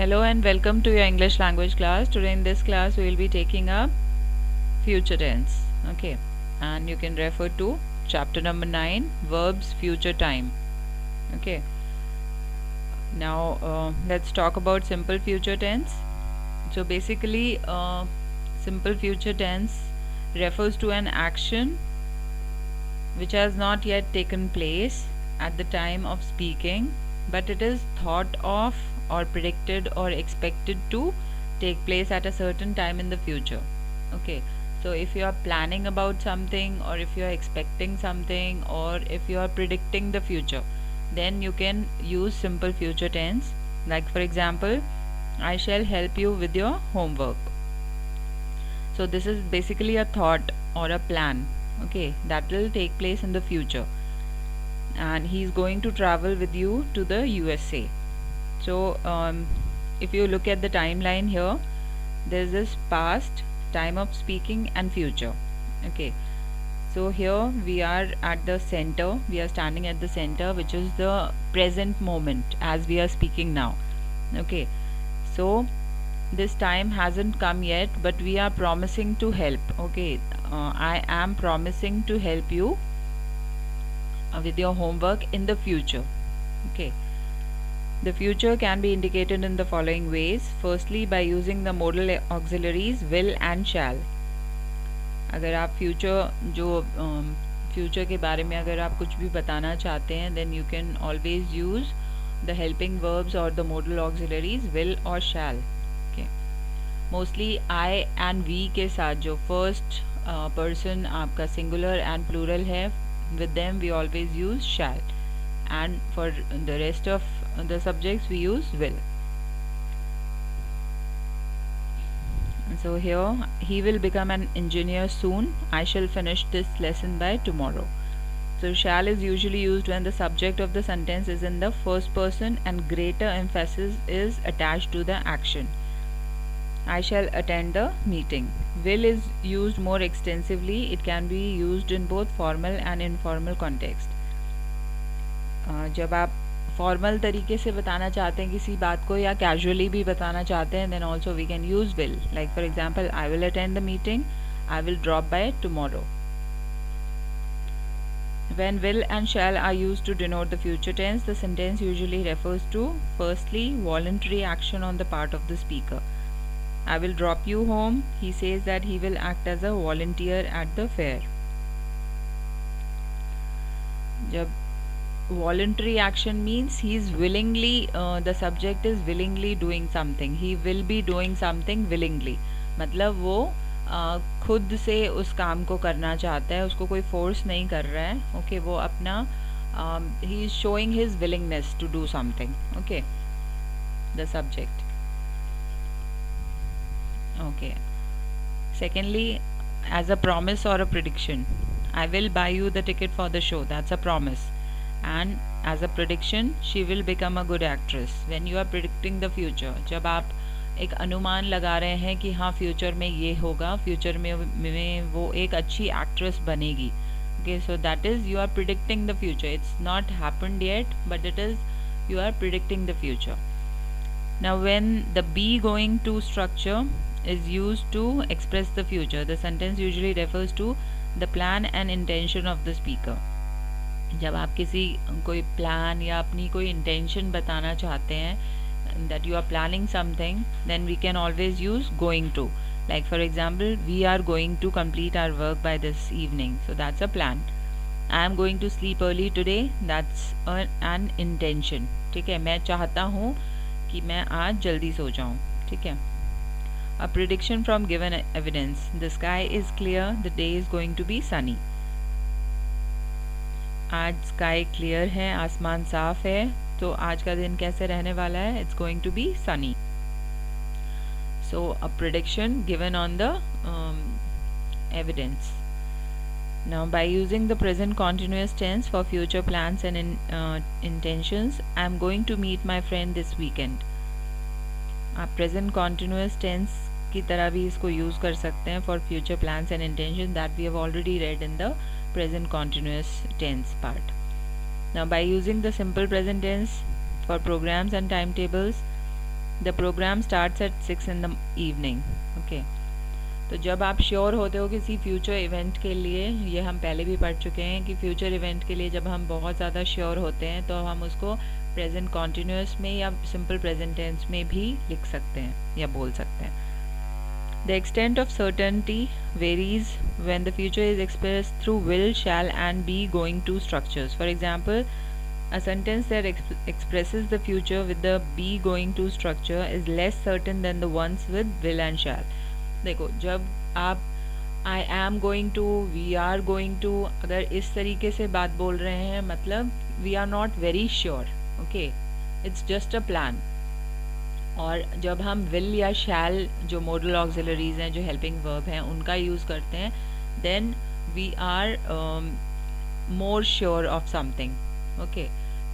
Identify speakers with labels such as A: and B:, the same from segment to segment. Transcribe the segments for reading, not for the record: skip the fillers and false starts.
A: Hello and welcome to your English language class. Today in this class we will be taking up future tense. Okay, and you can refer to chapter number 9, verbs future time. Okay, now let's talk about simple future tense. So basically simple future tense refers to an action which has not yet taken place at the time of speaking, but it is thought of or predicted or expected to take place at a certain time in the future. Okay, so if you are planning about something, or if you are expecting something, or if you are predicting the future, then you can use simple future tense. Like for example, I shall help you with your homework. So this is basically a thought or a plan, okay, that will take place in the future, and he's going to travel with you to the USA. So if you look at the timeline here, there's this past, time of speaking, and future. Okay, so here we are at the center, we are standing at the center, which is the present moment as we are speaking now. Okay, so this time hasn't come yet, but we are promising to help. Okay, I am promising to help you with your homework in the future. Okay, the future can be indicated in the following ways. Firstly, by using the modal auxiliaries will and shall. अगर आप future के बारे में अगर आप कुछ भी बताना चाहते हैं, then you can always use the helping verbs or the modal auxiliaries will or shall. Okay, mostly I and we के साथ जो first person आपका singular and plural है, with them we always use shall, and for the rest of the subjects we use will. So here, he will become an engineer soon. I shall finish this lesson by tomorrow. So shall is usually used when the subject of the sentence is in the first person and greater emphasis is attached to the action. I shall attend the meeting. Will is used more extensively. It can be used in both formal and informal context. जब आप formal तरीके से बताना चाहते हैं किसी बात को, या कैजुअली भी बताना चाहते हैं, then also we can use will. Like for example, I will attend the meeting, I will drop by tomorrow. When will and shall are used to denote the future tense, the sentence usually refers to, firstly, voluntary action on the part of the speaker. I will drop you home. He says that he will act as a volunteer at the fair. जब voluntary action means he is willingly, the subject is willingly doing something, he will be doing something willingly. मतलब वो खुद से उस काम को करना चाहता है, उसको कोई फोर्स नहीं कर रहा है. ओके, वो अपना he is showing his willingness to do something. Okay, the subject. Okay, secondly, as a promise or a prediction, I will buy you the ticket for the show. That's a promise. And as a prediction, she will become a good actress. When you are predicting the future, जब आप एक अनुमान लगा रहे हैं कि हाँ future में ये होगा, फ्यूचर में वो एक अच्छी एक्ट्रेस बनेगी. Okay, so that is you are predicting the future. It's not happened yet, but it is you are predicting the future. Now when the be going to structure is used to express the future, the sentence usually refers to the plan and intention of the speaker. जब आप किसी कोई plan या अपनी कोई intention बताना चाहते हैं, that you are planning something, then we can always use going to. Like for example, we are going to complete our work by this evening. So that's a plan. I am going to sleep early today. That's an intention. ठीक है, मैं चाहता हूँ कि मैं आज जल्दी सो जाऊँ. ठीक है. A prediction from given evidence. The sky is clear. The day is going to be sunny. आज स्काई क्लियर है, आसमान साफ है, तो आज का दिन कैसे रहने वाला है? It's going to be sunny. So a prediction given on the evidence. Now by using the present continuous tense for future plans and intentions, I am going to meet my friend this weekend. आप present continuous tense की तरह भी इसको use कर सकते हैं for future plans and intention, that we have already read in the present continuous tense part. Now by using the simple present tense for programs and timetables, the programme starts at 6 in the evening. Okay, तो जब आप sure होते हो किसी future event के लिए, ये हम पहले भी पढ़ चुके हैं कि फ्यूचर इवेंट के लिए जब हम बहुत ज़्यादा श्योर होते हैं तो हम उसको प्रेजेंट कॉन्टिन्यूस में या सिंपल प्रेजेंट टेंस में भी लिख सकते हैं या बोल सकते हैं. The extent of certainty varies when the future is expressed through will, shall and be going to structures. For example, a sentence that expresses the future with the be going to structure is less certain than the ones with will and shall. देखो, जब आप I am going to, we are going to, अगर इस तरीके से बात बोल रहे हैं मतलब we are not very sure. Okay, it's just a plan. और जब हम विल या शैल जो मॉडल ऑक्सिलरीज हैं, जो हेल्पिंग वर्ब हैं, उनका यूज़ करते हैं, then we are more sure of something. Okay,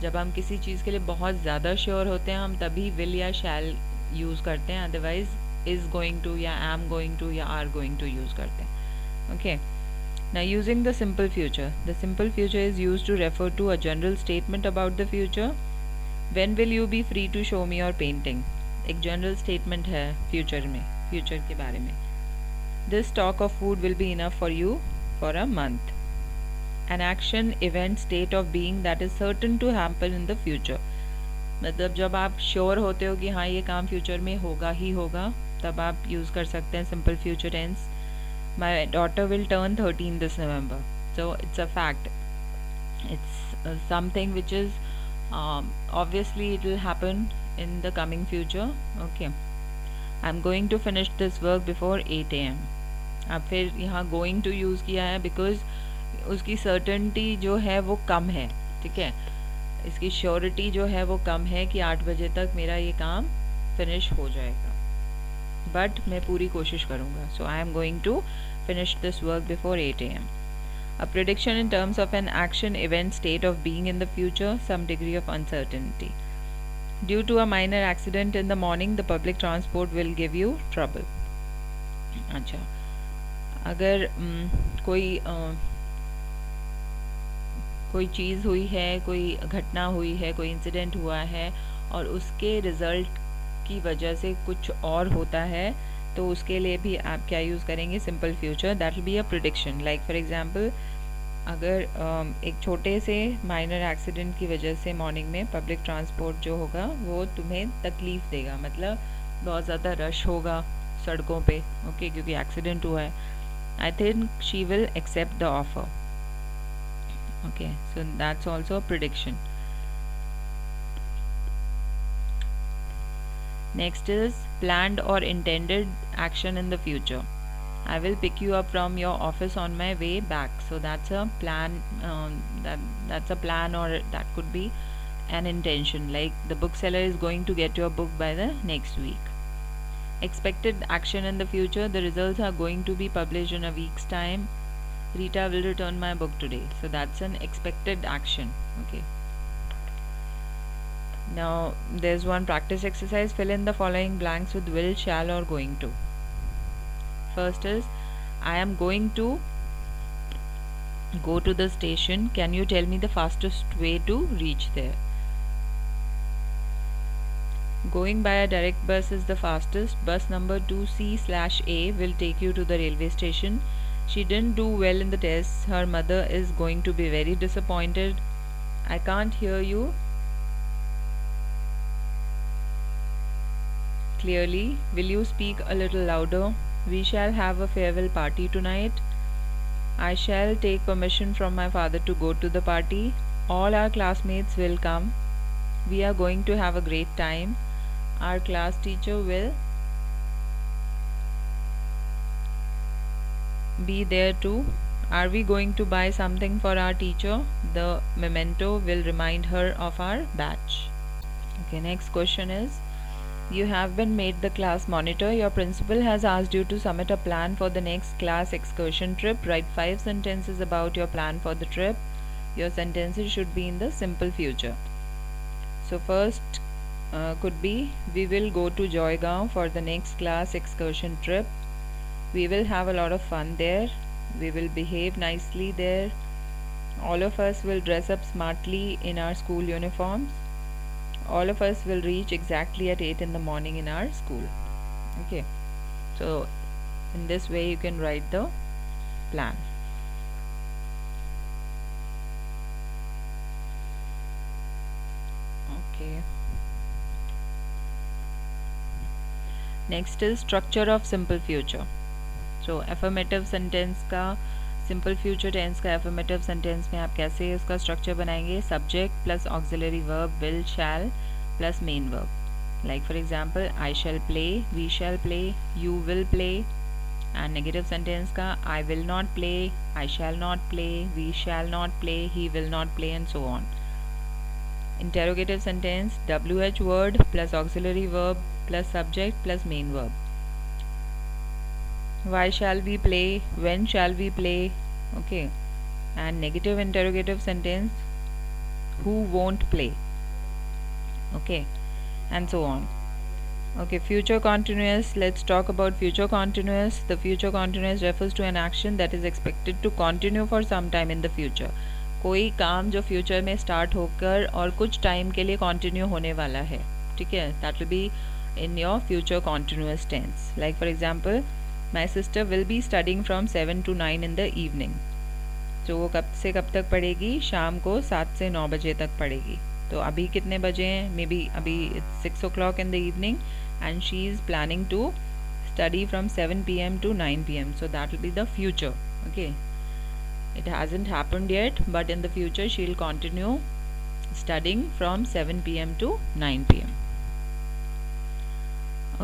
A: जब हम किसी चीज़ के लिए बहुत ज़्यादा श्योर होते हैं हम तभी विल या शैल यूज़ करते हैं, अदरवाइज इज़ गोइंग टू या एम गोइंग टू या आर गोइंग टू यूज़ करते हैं. Okay, now using the simple future is used to refer to a general statement about the future. When will you be free to show me your painting? एक general statement है future के बारे में. This stock of food will be enough for you for a month. An action event state of being that is certain to happen in the future. मतलब जब आप sure होते हो कि हाँ ये काम फ्यूचर में होगा ही होगा, तब आप यूज़ कर सकते हैं simple future tense. My daughter will turn 13 this November. So it's a fact. It's something which is obviously it will happen in the coming future. Okay, I'm going to finish this work before 8 AM. अब फिर यहाँ going to use किया है because उसकी certainty जो है वो कम है. ठीक है, इसकी श्योरिटी जो है वो कम है कि 8 बजे तक मेरा ये काम फिनिश हो जाएगा, बट मैं पूरी कोशिश करूँगा. So I am going to finish this work before 8 AM. A prediction in terms of an action event state of being in the future, some degree of uncertainty. Due to a minor accident in the morning, the public transport will give you trouble. अच्छा, अगर कोई चीज़ हुई है, कोई घटना हुई है, कोई इंसिडेंट हुआ है और उसके रिजल्ट की वजह से कुछ और होता है, तो उसके लिए भी आप क्या यूज़ करेंगे? Simple future. That will be a prediction. Like for example, अगर एक छोटे से माइनर एक्सीडेंट की वजह से मॉर्निंग में पब्लिक ट्रांसपोर्ट जो होगा वो तुम्हें तकलीफ़ देगा, मतलब बहुत ज़्यादा रश होगा सड़कों पे. ओके, क्योंकि एक्सीडेंट हुआ है. I think she will accept the offer. Okay, so that's also a prediction. Next is planned or intended action in the future. I will pick you up from your office on my way back. So that's a plan. That's a plan, or that could be an intention. Like the bookseller is going to get your book by the next week. Expected action in the future. The results are going to be published in a week's time. Rita will return my book today. So that's an expected action. Okay. Now there's one practice exercise. Fill in the following blanks with will, shall or going to. First is, I am going to go to the station. Can you tell me the fastest way to reach there? Going by a direct bus is the fastest. Bus number 2C/A will take you to the railway station. She didn't do well in the tests. Her mother is going to be very disappointed. I can't hear you clearly. Will you speak a little louder? We shall have a farewell party tonight. I shall take permission from my father to go to the party. All our classmates will come. We are going to have a great time. Our class teacher will be there too. Are we going to buy something for our teacher? The memento will remind her of our batch. Okay, next question is, you have been made the class monitor. Your principal has asked you to submit a plan for the next class excursion trip. Write 5 sentences about your plan for the trip. Your sentences should be in the simple future. So first could be, we will go to Joygaon for the next class excursion trip. We will have a lot of fun there. We will behave nicely there. All of us will dress up smartly in our school uniforms. all of us will reach exactly at 8 in the morning in our school. Okay, so in this way you can write the plan. Okay, next is structure of simple future. So affirmative sentence का simple future tense का affirmative sentence में आप कैसे उसका structure बनाएंगे? Subject plus auxiliary verb will shall plus main verb. Like for example I shall play, we shall play, you will play. And negative sentence का I will not play, I shall not play, we shall not play, he will not play and so on. Interrogative sentence WH word plus auxiliary verb plus subject plus main verb. Why shall we play? When shall we play? Okay. And negative interrogative sentence, who won't play? Okay. And so on. Okay, future continuous. Let's talk about future continuous. The future continuous refers to an action that is expected to continue for some time in the future. कोई काम जो future में start होकर और कुछ time के लिए continue होने वाला है. ठीक है, that will be in your future continuous tense. Like for example, My sister will be studying from 7 to 9 in the evening. तो वो कब से कब तक पढ़ेगी? शाम को 7 से 9 बजे तक पढ़ेगी. तो अभी कितने बजे हैं? मे बी अभी 6 o'clock in the evening and she is planning to study from 7 p.m. to 9 p.m. So that will be the future. Okay. It hasn't happened yet, but in the future she will continue studying from 7 p.m. to 9 p.m.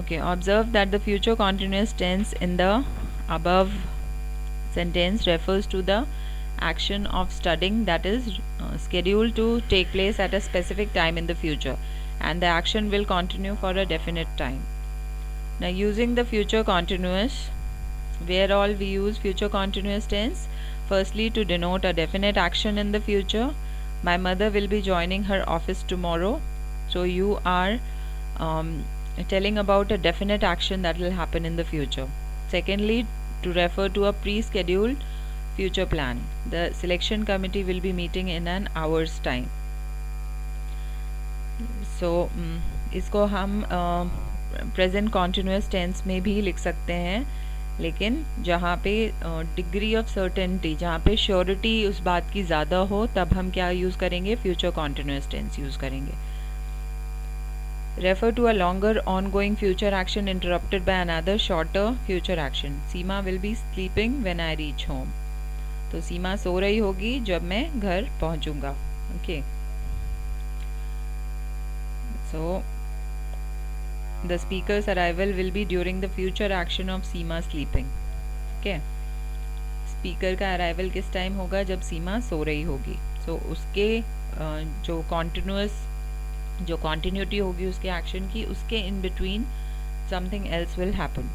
A: Okay, observe that the future continuous tense in the above sentence refers to the action of studying that is scheduled to take place at a specific time in the future, and the action will continue for a definite time. Now, using the future continuous, where all we use future continuous tense? Firstly, to denote a definite action in the future. My mother will be joining her office tomorrow. So you are telling about a definite action that will happen in the future. Secondly, to refer to a pre-scheduled future plan. The selection committee will be meeting in an hour's time. So इसको हम present continuous tense में भी लिख सकते हैं, लेकिन जहाँ पे डिग्री ऑफ सर्टेनिटी, जहाँ पे श्योरिटी उस बात की ज़्यादा हो, तब हम क्या यूज़ करेंगे? फ्यूचर कॉन्टिन्यूस टेंस यूज़ करेंगे. Refer to a longer ongoing future action interrupted by another shorter future action. Seema will be sleeping when I reach home. तो सीमा सो रही होगी जब मैं घर पहुंचूंगा. Okay. So the speaker's arrival will be during the future action of Seema sleeping. Okay. Speaker का arrival किस time होगा? जब सीमा सो रही होगी. So उसके जो कॉन्टिन्यूस जो कॉन्टिन्यूटी होगी उसके एक्शन की, उसके in between something else will happen.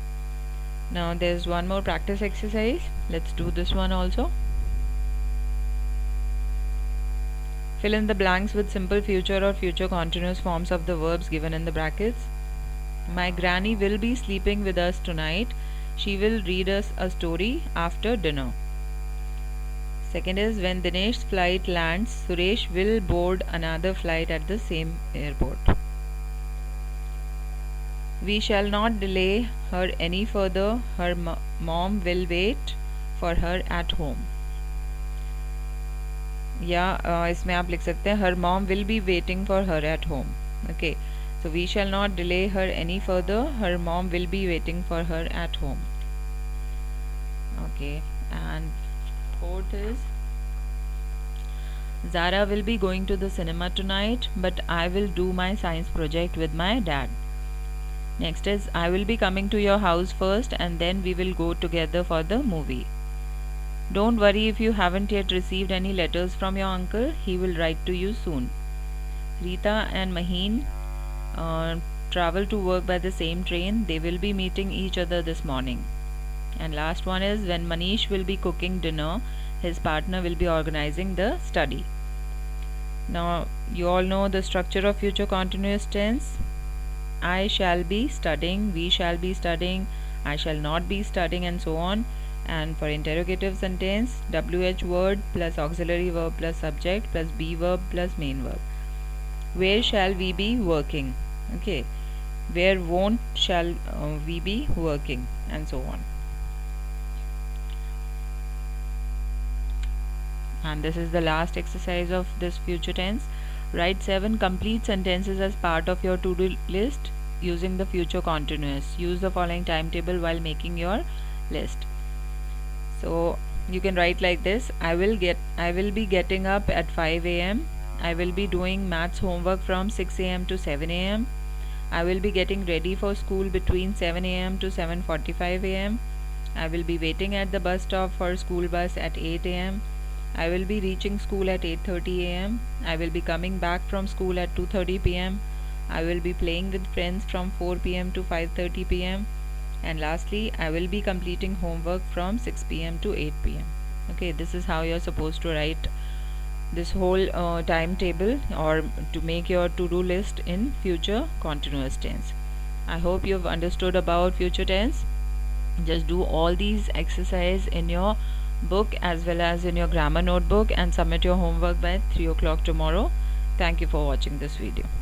A: Now there is one more practice exercise. Let's do this one also. Fill in the blanks with simple future or future continuous forms of the verbs given in the brackets. My granny will be sleeping with us tonight. She will read us a story after dinner. Second is, when Dinesh's flight lands, Suresh will board another flight at the same airport. We shall not delay her any further. Her mom will wait for her at home. या इसमें आप लिख सकते हैं her mom will be waiting for her at home. Okay, so we shall not delay her any further. Her mom will be waiting for her at home. Okay, and fourth is, Zara will be going to the cinema tonight, but I will do my science project with my dad. Next is, I will be coming to your house first and then we will go together for the movie. Don't worry if you haven't yet received any letters from your uncle. He will write to you soon. Rita and Maheen travel to work by the same train. They will be meeting each other this morning. And last one is, when Manish will be cooking dinner, his partner will be organizing the study. Now you all know the structure of future continuous tense. I shall be studying, we shall be studying, I shall not be studying, and so on. And for interrogative sentence, WH word plus auxiliary verb plus subject plus be verb plus main verb. where shall we be working, okay, where won't shall we be working, and so on. And this is the last exercise of this future tense. Write 7 complete sentences as part of your to-do list using the future continuous. Use the following timetable while making your list. So you can write like this: I will be getting up at 5 a.m. I will be doing maths homework from 6 a.m. to 7 a.m. I will be getting ready for school between 7 a.m. to 7:45 a.m. I will be waiting at the bus stop for school bus at 8 a.m. I will be reaching school at 8:30 a.m. I will be coming back from school at 2:30 p.m. I will be playing with friends from 4 p.m. to 5:30 p.m. And lastly, I will be completing homework from 6 p.m. to 8 p.m. Okay, this is how you're supposed to write this whole timetable, or to make your to-do list in future continuous tense. I hope you've understood about future tense. Just do all these exercise in your book as well as in your grammar notebook and submit your homework by 3 o'clock tomorrow. Thank you for watching this video.